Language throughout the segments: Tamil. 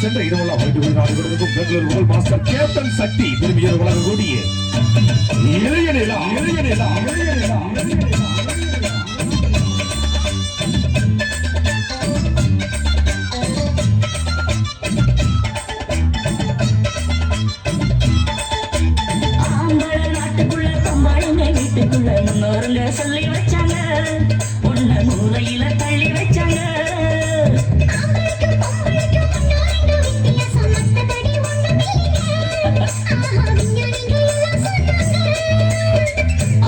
சென்ற இரவெல்லாம் வைத்து நாடுகளுக்கும் பெங்களூர் முதல் மாஸ்டர் கேப்டன் சக்தி விரும்பிய உலக கூடிய இளைய நிலா சொல்லி வச்சாங்க உன்ன மூலையில தள்ளி வச்சாங்க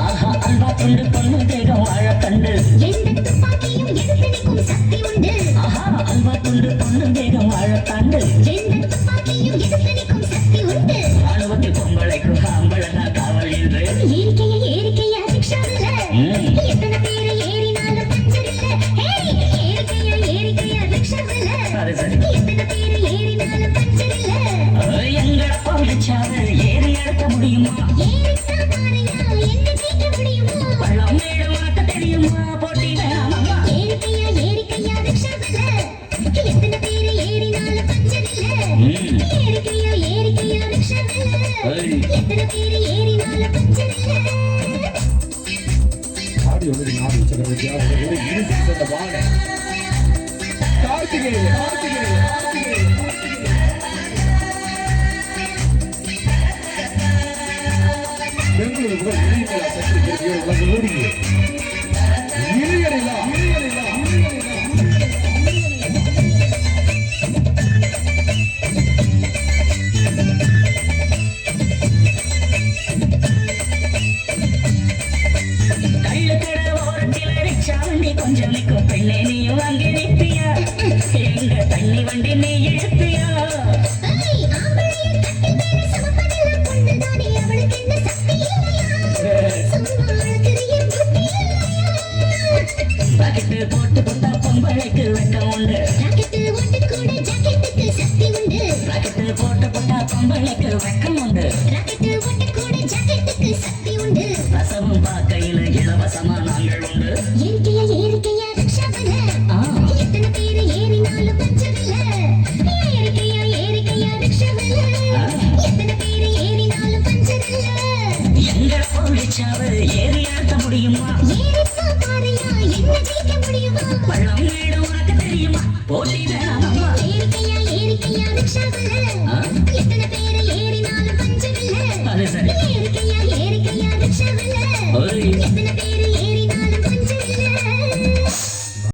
ஆஹா அல்வா துண்டு பொண்ணு தேகம் வாழ கண்டு ஆஹா அல்வா துண்டு பொண்ணு தேகம் வாழ கண்டு ராணுவத்தில் பொம்பளைக்கும் காம்பழனா காவல் என்று எங்கட பங்குச்சாவு ஏறி எடுக்க முடியுமா பள்ளம் மேடு உனக்கு தெரியுமா போட்டி வேணாமா பெங்களூர் முதல் இளைய சக்தி விரும்பிய உலக கூடிய இளைய நிலா கொஞ்சம் நிற்கும் பெண்ணே நீயும் அங்கே நிற்பியா எங்க தண்ணி வண்டி நீ இழுப்பியா பாக்கெட்டு போட்டு போட்டா பொம்பளைக்கு வெட்கம் உண்டு பாக்கெட்டு போட்டு போட்டா பொம்பளைக்கு வெட்கம் உண்டு ரசமும் பார்க்கையில இலவசமா நாங்கள் உண்டு எங்கட போலிச்சாவு ஏறி ஏற்ற முடியுமா பள்ளம் வீடு உனக்கு தெரியுமா போட்டி வேணாமா அது சரி